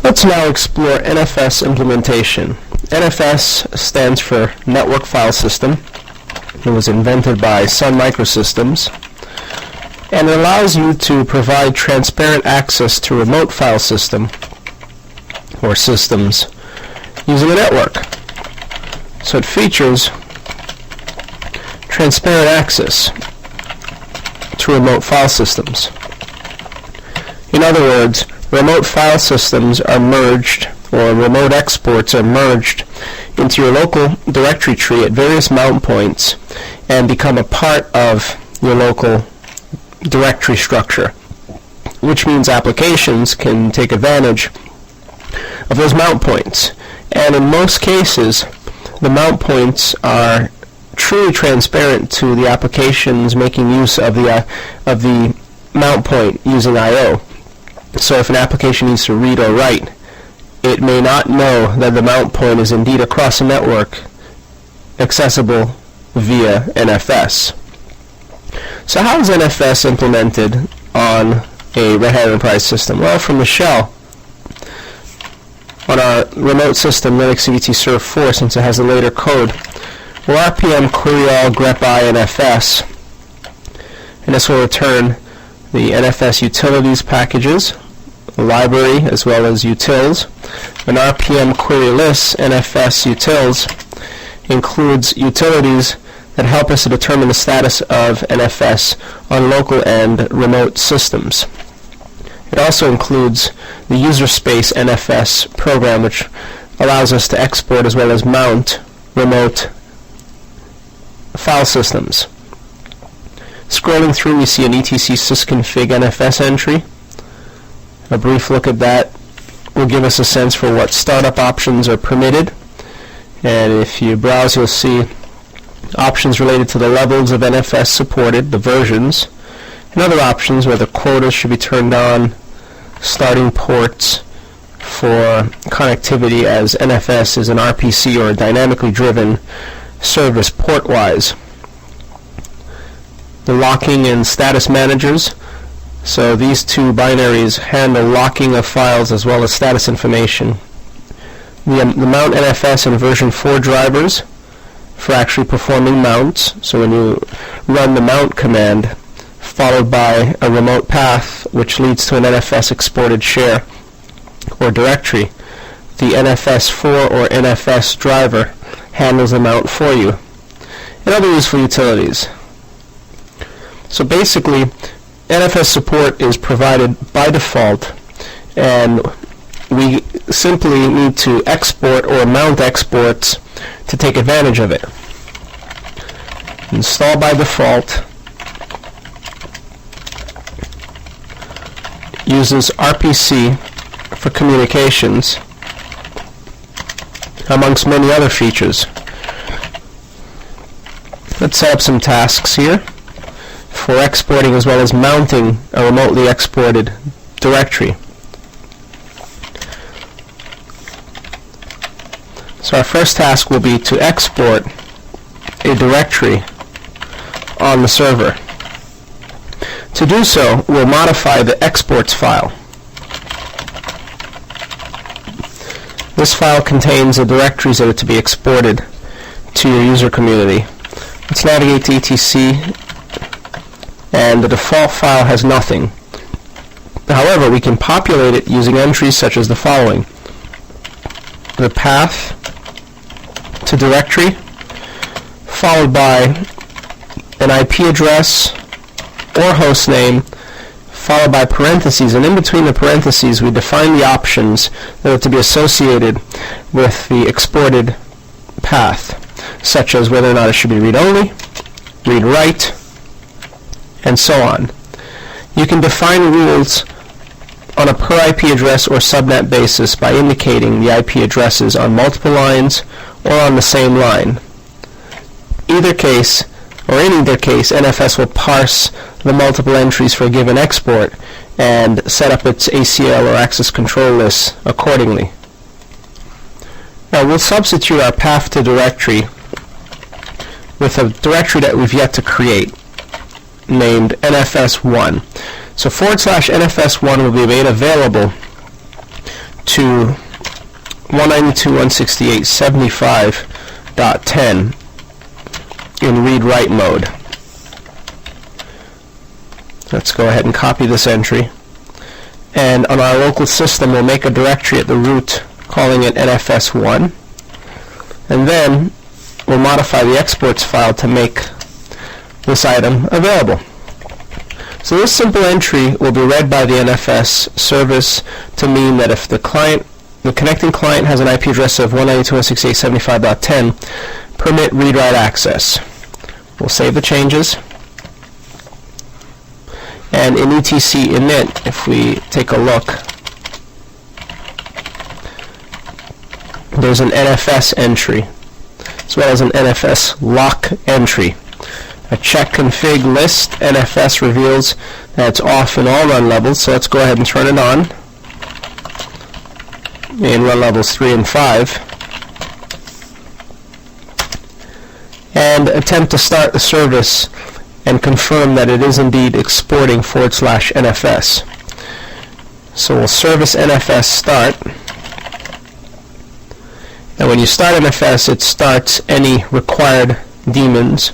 Let's now explore NFS implementation. NFS stands for Network File System. It was invented by Sun Microsystems, and it allows you to provide transparent access to remote file system or systems using a network. So it features transparent access to remote file systems. In other words, remote file systems are merged, or remote exports are merged into your local directory tree at various mount points and become a part of your local directory structure, which means applications can take advantage of those mount points. And in most cases, the mount points are truly transparent to the applications making use of the mount point using I/O. So if an application needs to read or write, it may not know that the mount point is indeed across a network accessible via NFS. So how is NFS implemented on a Red Hat Enterprise system? Well, from the shell, on our remote system, Linux CVT Serve 4, since it has a later code, we'll RPM query all grep I NFS, and this will return the NFS utilities packages, library as well as utils. An RPM query list NFS utils includes utilities that help us to determine the status of NFS on local and remote systems. It also includes the user space NFS program, which allows us to export as well as mount remote file systems. Scrolling through, we see an etc sysconfig NFS entry. A brief look at that will give us a sense for what startup options are permitted. And if you browse, you'll see options related to the levels of NFS supported, the versions, and other options where the quotas should be turned on, starting ports for connectivity as NFS is an RPC or a dynamically driven service port-wise. The locking and status managers. So these two binaries handle locking of files as well as status information. The mount NFS and version 4 drivers for actually performing mounts. So when you run the mount command, followed by a remote path which leads to an NFS exported share or directory, the NFS4 or NFS driver handles the mount for you. And other useful utilities. So basically, NFS support is provided by default, and we simply need to export or mount exports to take advantage of it. Install by default uses RPC for communications, amongst many other features. Let's set up some tasks here for exporting as well as mounting a remotely exported directory. So our first task will be to export a directory on the server. To do so, we'll modify the exports file. This file contains the directories that are to be exported to your user community. Let's navigate to etc, and the default file has nothing. However, we can populate it using entries such as the following: the path to directory, followed by an IP address or host name, followed by parentheses, and in between the parentheses we define the options that are to be associated with the exported path, such as whether or not it should be read-only, read-write, and so on. You can define rules on a per IP address or subnet basis by indicating the IP addresses on multiple lines or on the same line. In either case, NFS will parse the multiple entries for a given export and set up its ACL or access control lists accordingly. Now we'll substitute our path to directory with a directory that we've yet to create, named NFS1. So /NFS1 will be made available to to 192.168.75.10 in read-write mode. Let's go ahead and copy this entry. And on our local system, we'll make a directory at the root calling it NFS1. And then we'll modify the exports file to make this item available. So this simple entry will be read by the NFS service to mean that if the connecting client has an IP address of 192.168.75.10, permit read-write access. We'll save the changes. And in etc init, if we take a look, there's an NFS entry, as well as an NFS lock entry. A check config list NFS reveals that it's off in all run levels, so let's go ahead and turn it on in run levels 3 and 5. And attempt to start the service and confirm that it is indeed exporting /NFS. So we'll service NFS start. And when you start NFS, it starts any required daemons,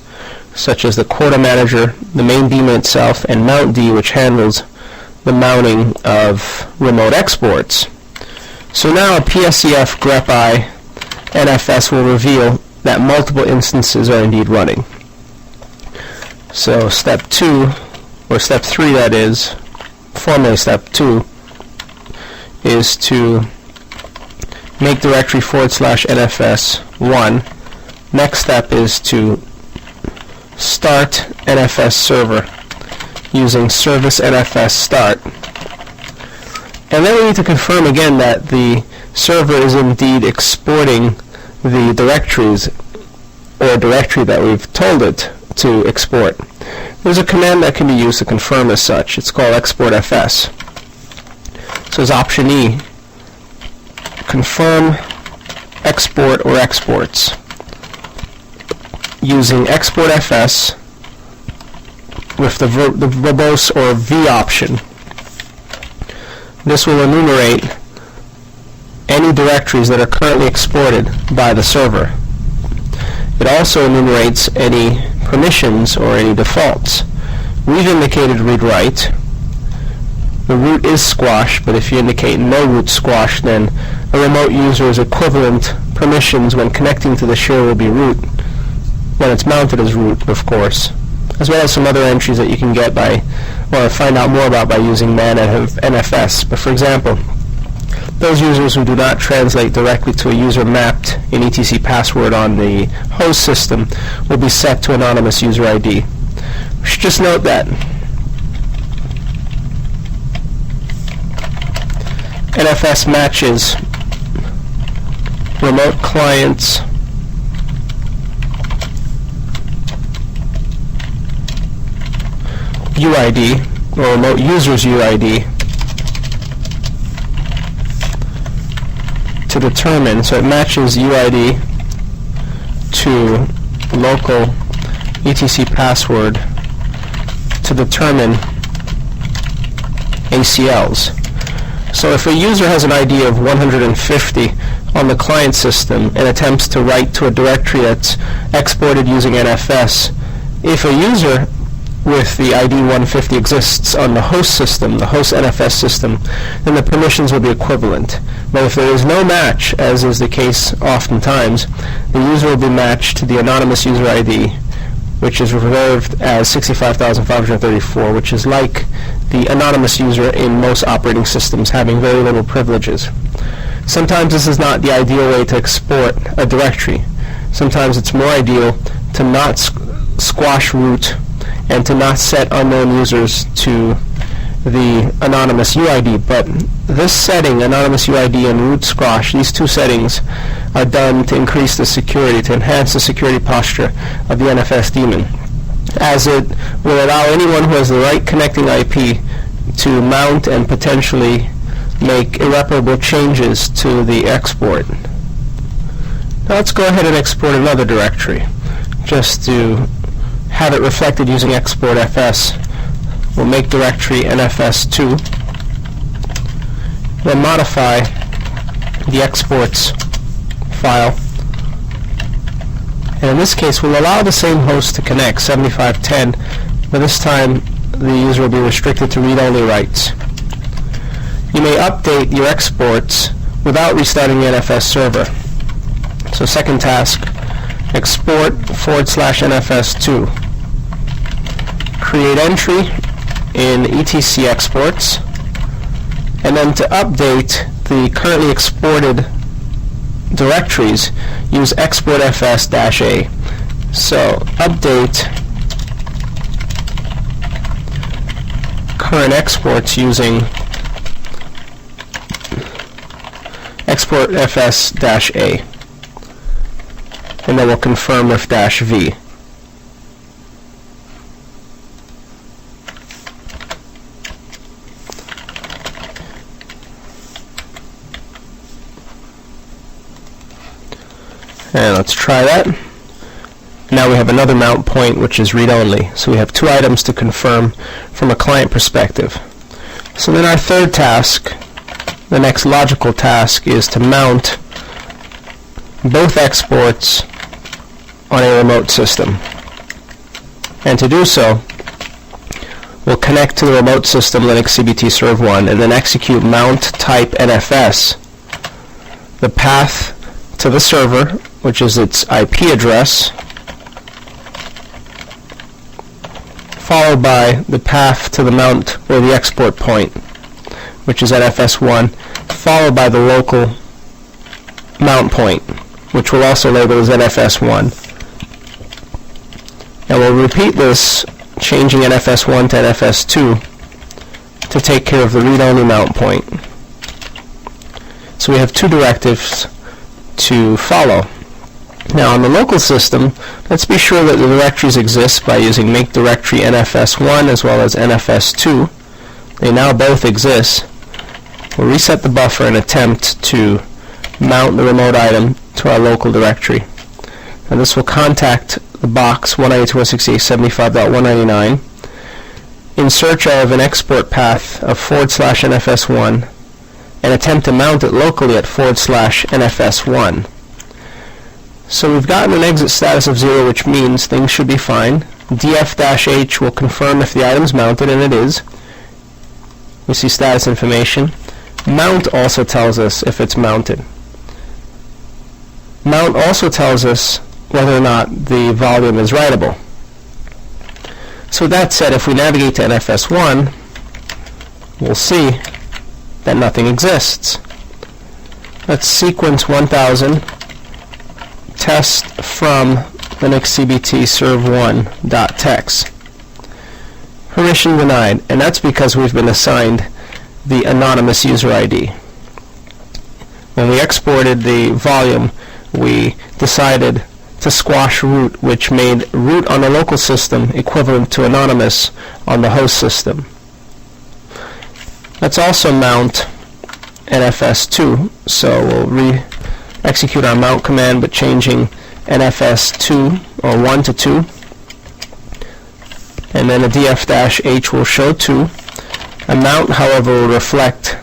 such as the quota manager, the main daemon itself, and mountd, which handles the mounting of remote exports. So now a PSEF grepi NFS will reveal that multiple instances are indeed running. So step 2, or step 3 that is, formerly step 2, is to make directory /NFS1. Next step is to start NFS server using service NFS start. And then we need to confirm again that the server is indeed exporting the directories or directory that we've told it to export. There's a command that can be used to confirm as such. It's called exportfs. So it's option E. Confirm export or exports using exportfs with the verbose or V option. This will enumerate any directories that are currently exported by the server. It also enumerates any permissions or any defaults. We've indicated read-write. The root is squash, but if you indicate no root squash, then a remote user's equivalent permissions when connecting to the share will be root, when it's mounted as root, of course, as well as some other entries that you can get by, or find out more about by using man-NFS. But for example, those users who do not translate directly to a user mapped in etc password on the host system will be set to anonymous user ID. We should just note that NFS matches remote clients UID or remote user's UID to determine, so it matches UID to local etc password to determine ACLs. So if a user has an ID of 150 on the client system and attempts to write to a directory that's exported using NFS, if a user with the ID 150 exists on the host system, the host NFS system, then the permissions will be equivalent. But if there is no match, as is the case oftentimes, the user will be matched to the anonymous user ID, which is reserved as 65,534, which is like the anonymous user in most operating systems, having very little privileges. Sometimes this is not the ideal way to export a directory. Sometimes it's more ideal to not squash root and to not set unknown users to the anonymous UID. But this setting, anonymous UID and root squash, these two settings are done to increase the security, to enhance the security posture of the NFS daemon, as it will allow anyone who has the right connecting IP to mount and potentially make irreparable changes to the export. Now let's go ahead and export another directory just to have it reflected using exportfs. We'll make directory NFS2. We'll modify the exports file. And in this case, we'll allow the same host to connect, 7510, but this time the user will be restricted to read-only rights. You may update your exports without restarting the NFS server. So second task, export /NFS2. Create entry in etc exports, and then to update the currently exported directories, use export fs-a. So update current exports using export fs-a, and then we'll confirm with -v. And let's try that. Now we have another mount point, which is read-only. So we have two items to confirm from a client perspective. So then our third task, the next logical task, is to mount both exports on a remote system. And to do so, we'll connect to the remote system Linux CBT Serve 1 and then execute mount type NFS, the path to the server, which is its IP address, followed by the path to the mount or the export point, which is NFS1, followed by the local mount point, which we'll also label as NFS1. And we'll repeat this, changing NFS1 to NFS2 to take care of the read-only mount point. So we have two directives to follow. Now on the local system, let's be sure that the directories exist by using make directory NFS1 as well as NFS2. They now both exist. We'll reset the buffer and attempt to mount the remote item to our local directory. And this will contact the box 192.168.75.199 in search of an export path of /NFS1 and attempt to mount it locally at /NFS1. So we've gotten an exit status of 0, which means things should be fine. df-h will confirm if the item's mounted, and it is. We see status information. Mount also tells us if it's mounted. Mount also tells us whether or not the volume is writable. So with that said, if we navigate to NFS1, we'll see that nothing exists. Let's sequence 1000 test from Linux CBT serve1.txt. Permission denied, and that's because we've been assigned the anonymous user ID. When we exported the volume, we decided to squash root, which made root on the local system equivalent to anonymous on the host system. Let's also mount NFS2, so we'll execute our mount command, but changing NFS2 or 1 to 2, and then a df-h will show 2. A mount, however, will reflect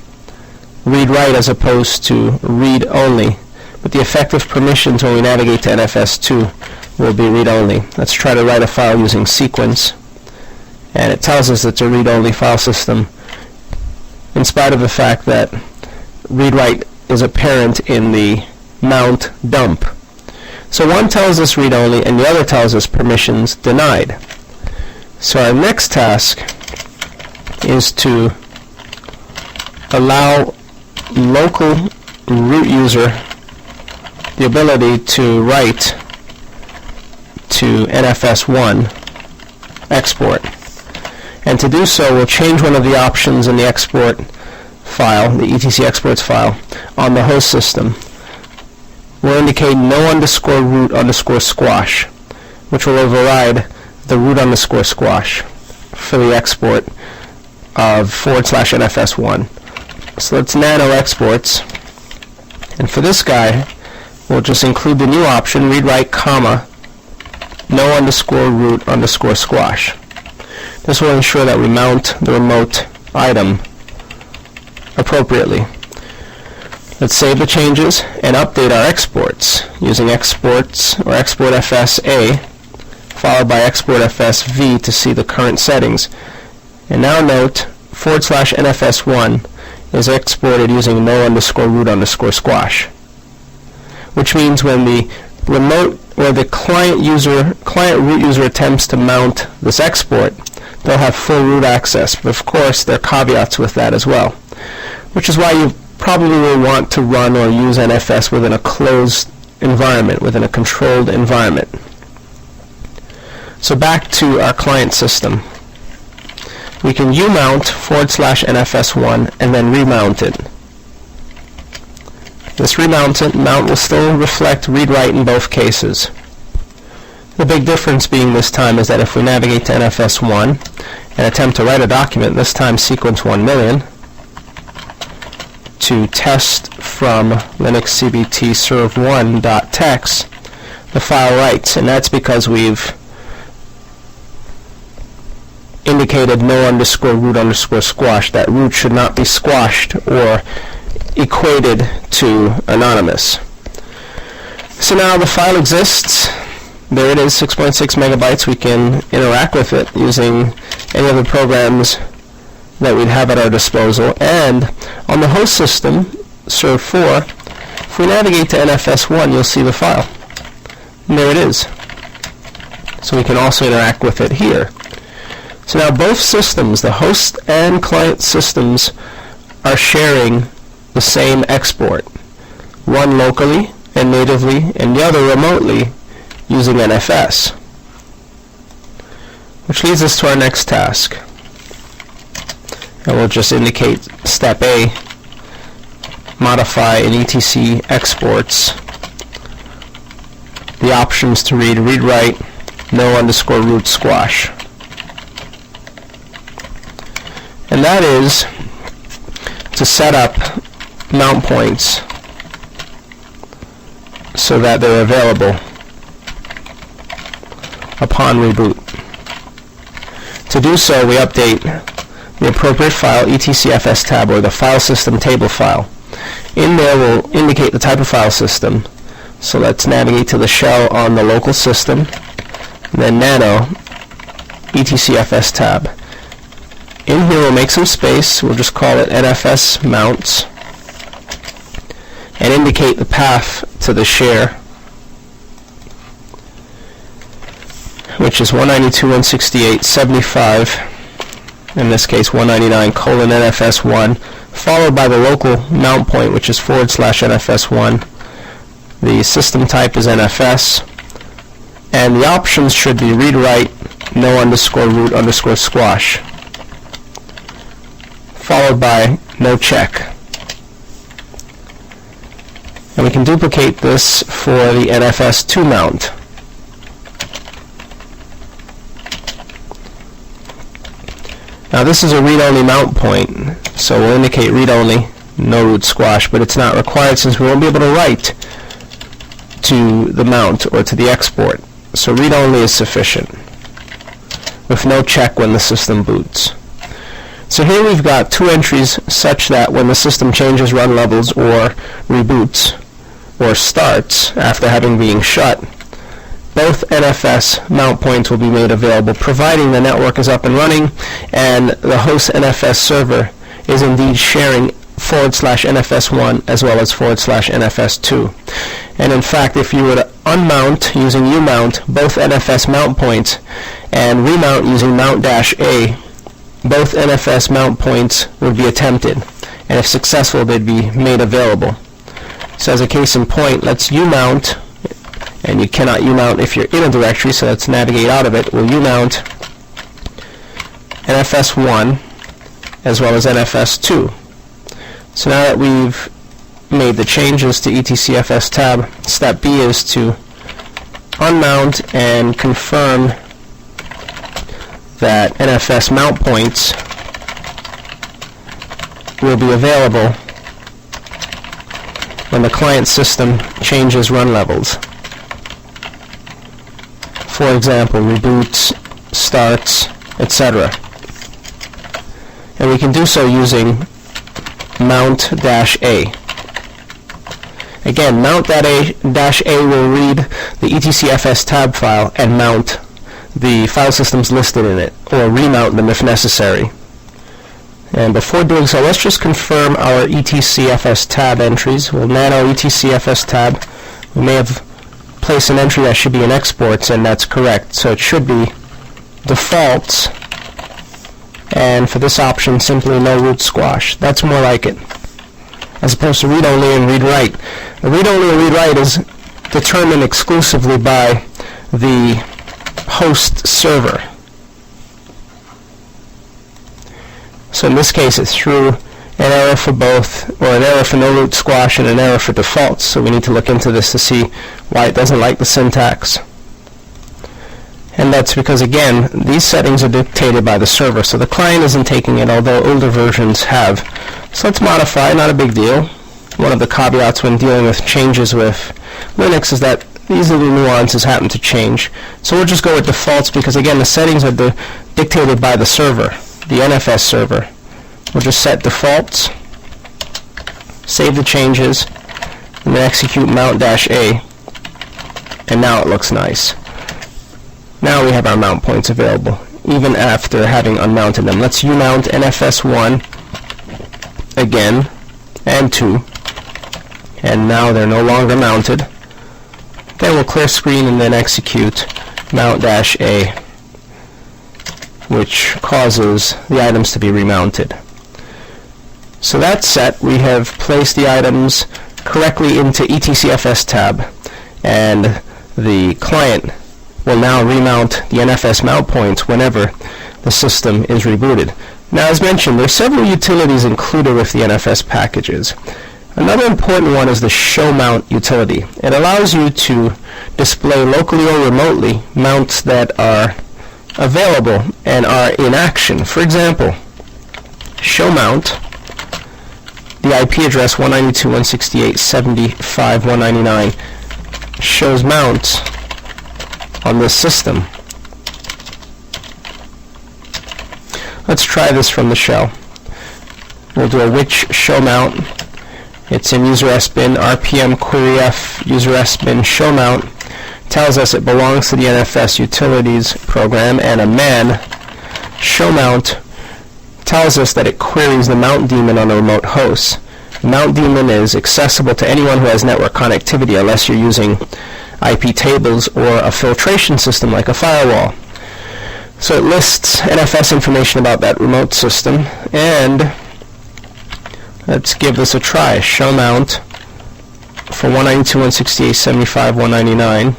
read-write as opposed to read-only, but the effective permissions when we navigate to NFS2 will be read-only. Let's try to write a file using sequence, and it tells us it's a read-only file system in spite of the fact that read-write is apparent in the mount dump. So one tells us read-only and the other tells us permissions denied. So our next task is to allow local root user the ability to write to NFS1 export. And to do so, we'll change one of the options in the export file, the etc exports file, on the host system. We'll indicate no _root _squash, which will override the root _squash for the export of /NFS1. So let's nano exports, and for this guy, we'll just include the new option, read-write, comma, no _root _squash. This will ensure that we mount the remote item appropriately. Let's save the changes and update our exports using exports or export FS-A followed by export FS-V to see the current settings. And now note /NFS1 is exported using no_root_squash, which means when the remote or the client root user attempts to mount this export, they'll have full root access. But of course, there are caveats with that as well, which is why you probably will want to run or use NFS within a closed environment, within a controlled environment. So back to our client system. We can umount /NFS1 and then remount it. This mount will still reflect read-write in both cases. The big difference being this time is that if we navigate to NFS1 and attempt to write a document, this time sequence 1,000,000, to test from Linux CBT serve1.txt, the file writes, and that's because we've indicated no_root_squash. That root should not be squashed or equated to anonymous. So now the file exists. There it is, 6.6 megabytes. We can interact with it using any of the programs that we'd have at our disposal. And on the host system, serve4, if we navigate to NFS1, you'll see the file. And there it is. So we can also interact with it here. So now both systems, the host and client systems, are sharing the same export, one locally and natively, and the other remotely using NFS. Which leads us to our next task. And we'll just indicate step A, modify in etc exports the options to read read-write no_root squash. And that is to set up mount points so that they're available upon reboot. To do so, we update the appropriate file, etcfs tab, or the file system table file. In there, we'll indicate the type of file system. So let's navigate to the shell on the local system, and then nano etcfs tab. In here, we'll make some space. We'll just call it NFS mounts and indicate the path to the share, which is 192.168.75, in this case 199:NFS1, followed by the local mount point, which is /NFS1. The system type is NFS, and the options should be read-write no_root_squash, followed by no check. And we can duplicate this for the NFS2 mount. Now this is a read-only mount point, so we'll indicate read-only, no root squash, but it's not required since we won't be able to write to the mount or to the export. So read-only is sufficient, with no check when the system boots. So here we've got two entries such that when the system changes run levels or reboots or starts after having been shut, both NFS mount points will be made available, providing the network is up and running and the host NFS server is indeed sharing /NFS1 as well as /NFS2. And in fact, if you were to unmount using umount both NFS mount points and remount using mount-A, both NFS mount points would be attempted, and if successful, they'd be made available. So as a case in point, let's umount, and you cannot umount if you're in a directory, so let's navigate out of it. We'll umount NFS1 as well as NFS2. So now that we've made the changes to etcfs tab, step B is to unmount and confirm that NFS mount points will be available when the client system changes run levels. For example, reboots, starts, etc. And we can do so using mount-A. Again, mount-A will read the etcfs tab file and mount the file systems listed in it, or remount them if necessary. And before doing so, let's just confirm our etcfs tab entries. We'll man our etcfs tab. We may have placed an entry that should be in exports, and that's correct. So it should be defaults, and for this option, simply no root squash. That's more like it, as opposed to read-only and read-write. The read-only and read-write is determined exclusively by the host server. So in this case, it threw an error for both, or an error for no root squash and an error for defaults. So we need to look into this to see why it doesn't like the syntax. And that's because, again, these settings are dictated by the server. So the client isn't taking it, although older versions have. So let's modify, not a big deal. One of the caveats when dealing with changes with Linux is that these little nuances happen to change. So we'll just go with defaults because, again, the settings are dictated by the server, the NFS server. We'll just set defaults, save the changes, and then execute mount-A, and now it looks nice. Now we have our mount points available, even after having unmounted them. Let's umount NFS1 again, and 2, and now they're no longer mounted. Then we'll clear screen and then execute mount-A, which causes the items to be remounted. So that's set. We have placed the items correctly into etcfs tab, and the client will now remount the NFS mount points whenever the system is rebooted. Now, as mentioned, there are several utilities included with the NFS packages. Another important one is the show mount utility. It allows you to display locally or remotely mounts that are available and are in action. For example, show mount, the IP address 192.168.75.199 shows mounts on this system. Let's try this from the shell. We'll do a which show mount. It's in user-sbin rpm queryf user-sbin show mount. Tells us it belongs to the NFS utilities program, and a man show mount tells us that it queries the mount daemon on a remote host. The mount daemon is accessible to anyone who has network connectivity, unless you're using IP tables or a filtration system like a firewall. So it lists NFS information about that remote system, and let's give this a try. Show mount for 192.168.75.199,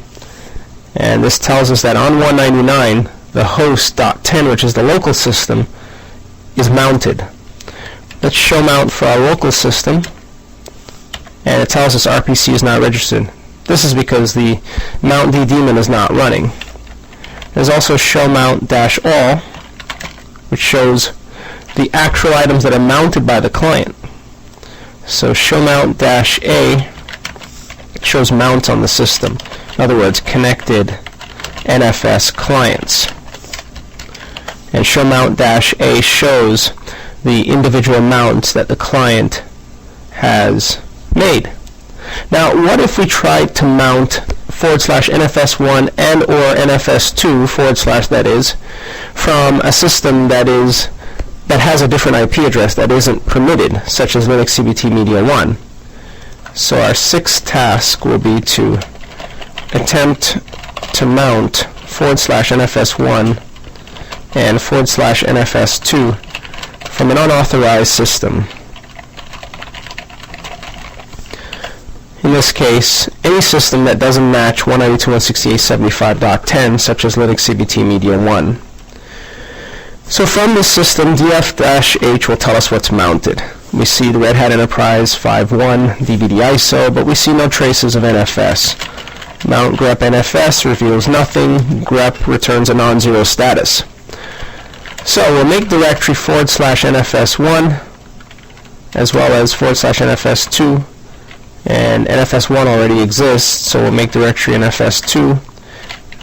and this tells us that on 199 the host .10, which is the local system, is mounted. Let's show mount for our local system, and it tells us RPC is not registered. This is because the mount D daemon is not running. There's also show mount-all, which shows the actual items that are mounted by the client. So show mount-A shows mounts on the system. In other words, connected NFS clients. And show mount-A shows the individual mounts that the client has made. Now, what if we tried to mount /NFS1 and or NFS2 / that is, from a system that has a different IP address that isn't permitted, such as Linux CBT Media 1? So our sixth task will be to attempt to mount /NFS1 and /NFS2 from an unauthorized system. In this case, any system that doesn't match 192.168.75.10, such as Linux CBT Media 1. So from this system, df-h will tell us what's mounted. We see the Red Hat Enterprise 5.1 DVD ISO, but we see no traces of NFS. Mount grep NFS reveals nothing. Grep returns a non-zero status. So we'll make directory /NFS1 as well as /NFS2. And NFS1 already exists, so we'll make directory NFS2.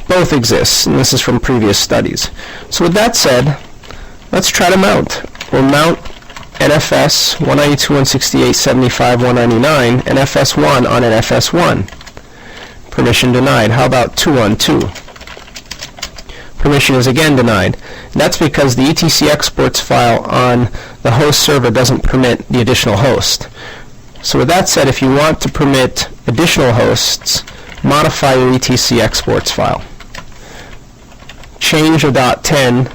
Both exist, and this is from previous studies. So with that said, let's try to mount. We'll mount NFS 192.168.75.199 and FS1 on NFS1. Permission denied. How about 212? Permission is again denied. And that's because the etc exports file on the host server doesn't permit the additional host. So with that said, if you want to permit additional hosts, modify your etc exports file. Change a .10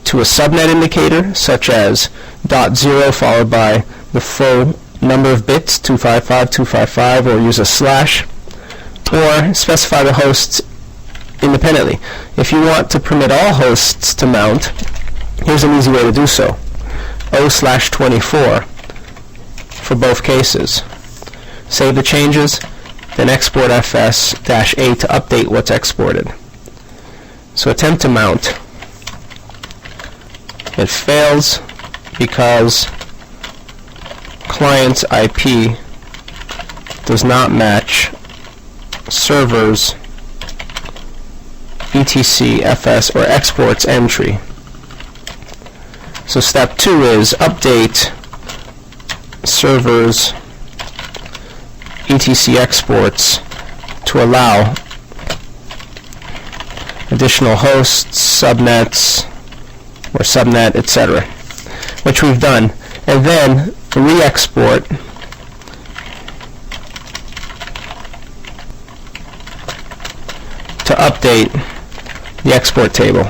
to a subnet indicator, such as .0 followed by the full number of bits, 255, 255, or use a slash, or specify the hosts independently. If you want to permit all hosts to mount, here's an easy way to do so. O/24 for both cases. Save the changes, then export FS-A to update what's exported. So attempt to mount. It fails because client's IP does not match server's etc fs or exports entry. So step 2 is update server's etc exports to allow additional hosts, subnets, or subnet, etc., which we've done, and then re-export to update the export table,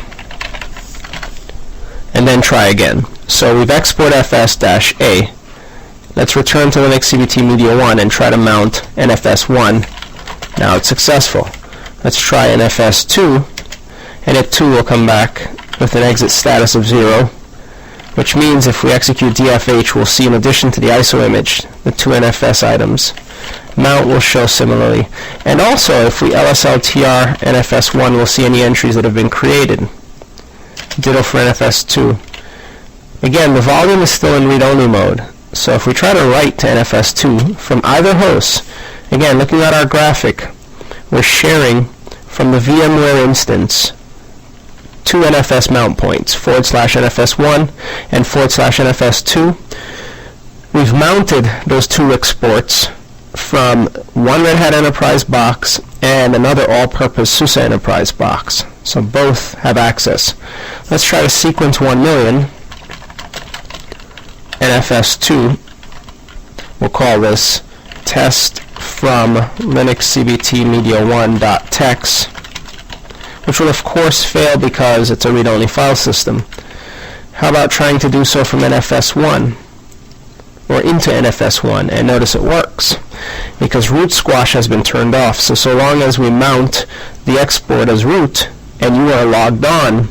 and then try again. So we've export FS-A. Let's return to Linux CBT Media 1 and try to mount NFS1. Now it's successful. Let's try NFS2, and it too will come back with an exit status of 0, which means if we execute DFH, we'll see in addition to the ISO image, the 2 NFS items. Mount will show similarly. And also, if we LSLTR NFS1, we'll see any entries that have been created. Ditto for NFS2. Again, the volume is still in read-only mode. So if we try to write to NFS2 from either host, again, looking at our graphic, we're sharing from the VMware instance 2 NFS mount points, /NFS1 and /NFS2. We've mounted those 2 exports from one Red Hat Enterprise box and another all-purpose SUSE Enterprise box. So both have access. Let's try to sequence 1 million. NFS2, we'll call this test from Linux CBT Media 1.tex, which will of course fail because it's a read-only file system. How about trying to do so from NFS1 or into NFS1, and notice it works because root squash has been turned off. So long as we mount the export as root and you are logged on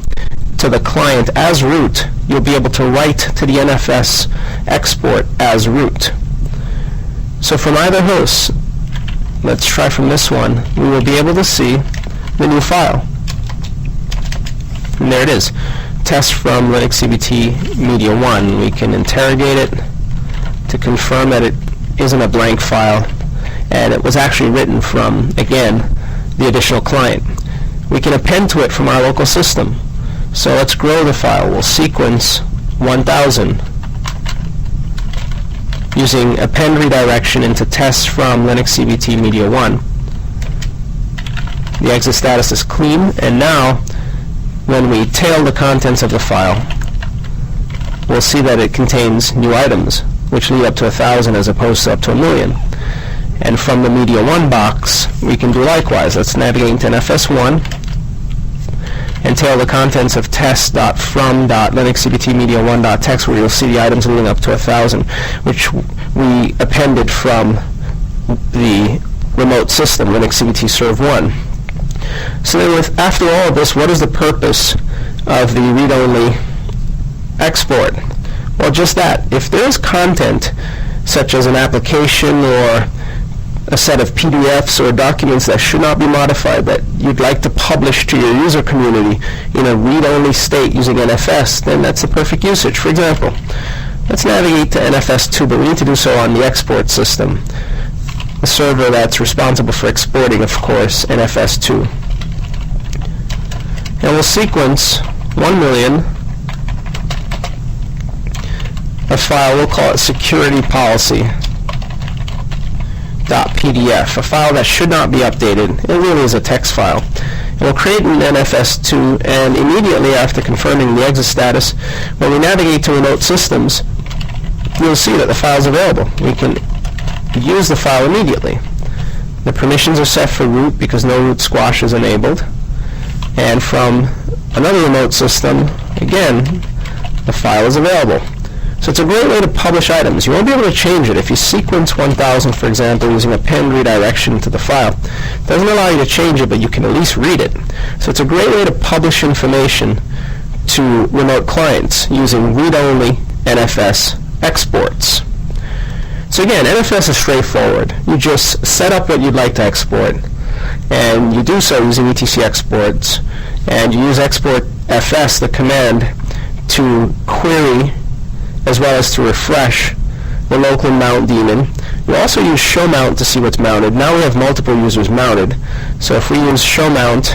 to the client as root, you'll be able to write to the NFS export as root. So from either host, let's try from this one, we will be able to see the new file. And there it is, test from Linux CBT Media 1. We can interrogate it to confirm that it isn't a blank file, and it was actually written from, again, the additional client. We can append to it from our local system. So let's grow the file. We'll sequence 1000 using append redirection into tests from Linux CBT Media 1. The exit status is clean, and now when we tail the contents of the file, we'll see that it contains new items, which lead up to 1,000 as opposed to up to 1,000,000. And from the Media 1 box, we can do likewise. Let's navigate into NFS1 and tail the contents of test.from.linuxcbtmedia1.text, where you'll see the items leading up to 1,000, which we appended from the remote system, Linux CBT Serve 1. So then after all of this, what is the purpose of the read-only export? Well, just that. If there is content, such as an application or a set of PDFs or documents that should not be modified that you'd like to publish to your user community in a read-only state using NFS, then that's the perfect usage. For example, let's navigate to NFS2, but we need to do so on the export system, the server that's responsible for exporting, of course, NFS2. And we'll sequence 1 million a file, we'll call it security policy.pdf, a file that should not be updated. It really is a text file. And we'll create an NFS2, and immediately after confirming the exit status, when we navigate to remote systems, you'll see that the file is available. We can use the file immediately. The permissions are set for root because no root squash is enabled. And from another remote system, again, the file is available. So it's a great way to publish items. You won't be able to change it. If you sequence 1000, for example, using a pinned redirection to the file, it doesn't allow you to change it, but you can at least read it. So it's a great way to publish information to remote clients using read-only NFS exports. So again, NFS is straightforward. You just set up what you'd like to export, and you do so using etc exports, and you use export fs, the command, to query as well as to refresh the local mount daemon. You also use show mount to see what's mounted. Now we have multiple users mounted, so if we use show mount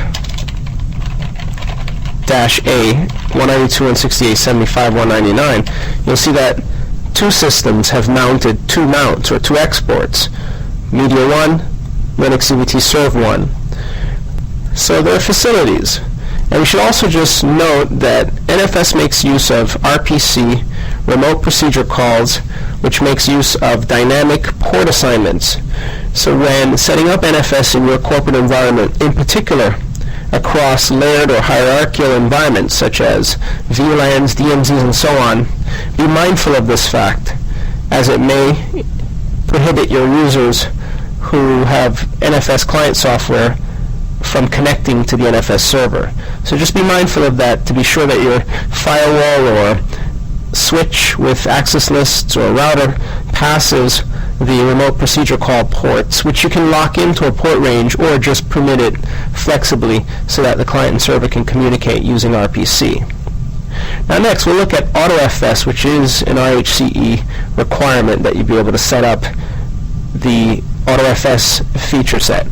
-A 192.168.75.199, you'll see that two systems have mounted two mounts, or two exports, Media 1, Linux CVT Serve 1. So there are facilities. And we should also just note that NFS makes use of RPC, remote procedure calls, which makes use of dynamic port assignments. So when setting up NFS in your corporate environment, in particular across layered or hierarchical environments such as VLANs, DMZs, and so on, be mindful of this fact, as it may prohibit your users who have NFS client software from connecting to the NFS server. So just be mindful of that to be sure that your firewall or switch with access lists or router passes the remote procedure call ports, which you can lock into a port range or just permit it flexibly so that the client and server can communicate using RPC. Now next, we'll look at AutoFS, which is an IHCE requirement that you be able to set up the AutoFS feature set.